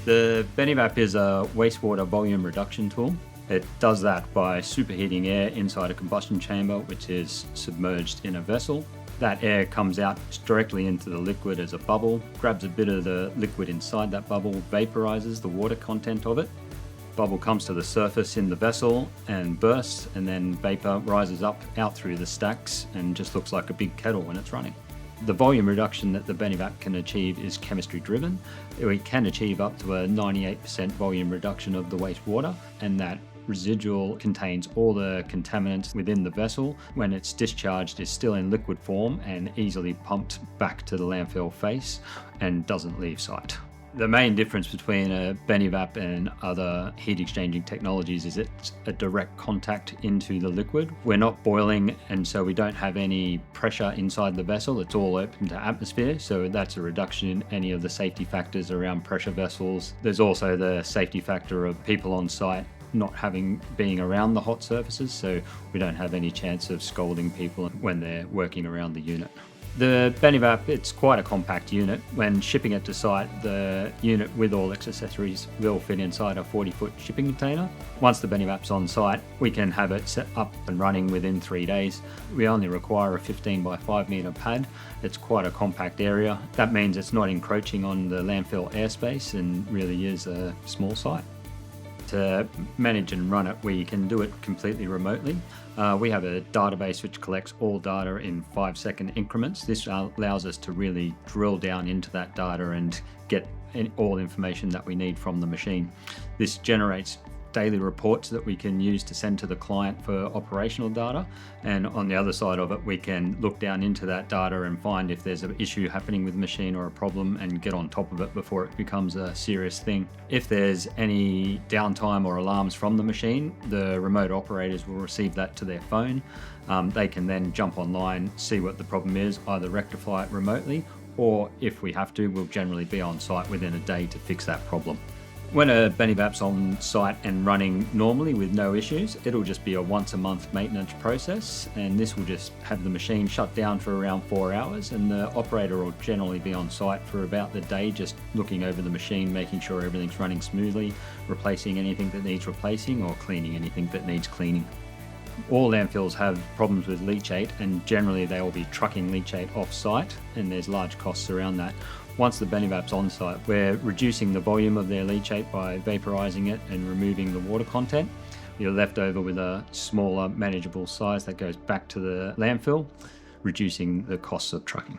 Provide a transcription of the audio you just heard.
The BeneVap is a wastewater volume reduction tool. It does that by superheating air inside a combustion chamber, which is submerged in a vessel. That air comes out directly into the liquid as a bubble, grabs a bit of the liquid inside that bubble, vaporizes the water content of it. Bubble comes to the surface in the vessel and bursts, and then vapor rises up out through the stacks and just looks like a big kettle when it's running. The volume reduction that the BeneVap can achieve is chemistry driven. We can achieve up to a 98% volume reduction of the wastewater, and that residual contains all the contaminants within the vessel. When it's discharged, is still in liquid form and easily pumped back to the landfill face and doesn't leave site. The main difference between a BeneVap and other heat exchanging technologies is it's a direct contact into the liquid. We're not boiling, and so we don't have any pressure inside the vessel. It's all open to atmosphere, so that's a reduction in any of the safety factors around pressure vessels. There's also the safety factor of people on site not being around the hot surfaces, so we don't have any chance of scalding people when they're working around the unit. The BeneVap, it's quite a compact unit. When shipping it to site, the unit with all its accessories will fit inside a 40-foot shipping container. Once the BeneVap's on site, we can have it set up and running within 3 days. We only require a 15 by 5 meter pad. It's quite a compact area. That means it's not encroaching on the landfill airspace and really is a small site. To manage and run it, we can do it completely remotely. We have a database which collects all data in 5-second increments. This allows us to really drill down into that data and get all information that we need from the machine. This generates daily reports that we can use to send to the client for operational data, and on the other side of it we can look down into that data and find if there's an issue happening with the machine or a problem and get on top of it before it becomes a serious thing. If there's any downtime or alarms from the machine, the remote operators will receive that to their phone. They can then jump online, see what the problem is, either rectify it remotely, or if we have to, we'll generally be on site within a day to fix that problem. When a BeneVap's on site and running normally with no issues, it'll just be a once a month maintenance process, and this will just have the machine shut down for around 4 hours, and the operator will generally be on site for about the day, just looking over the machine, making sure everything's running smoothly, replacing anything that needs replacing or cleaning anything that needs cleaning. All landfills have problems with leachate, and generally they will be trucking leachate off site, and there's large costs around that. Once the BeneVap's on site, we're reducing the volume of their leachate by vaporizing it and removing the water content. You're left over with a smaller, manageable size that goes back to the landfill, reducing the costs of trucking.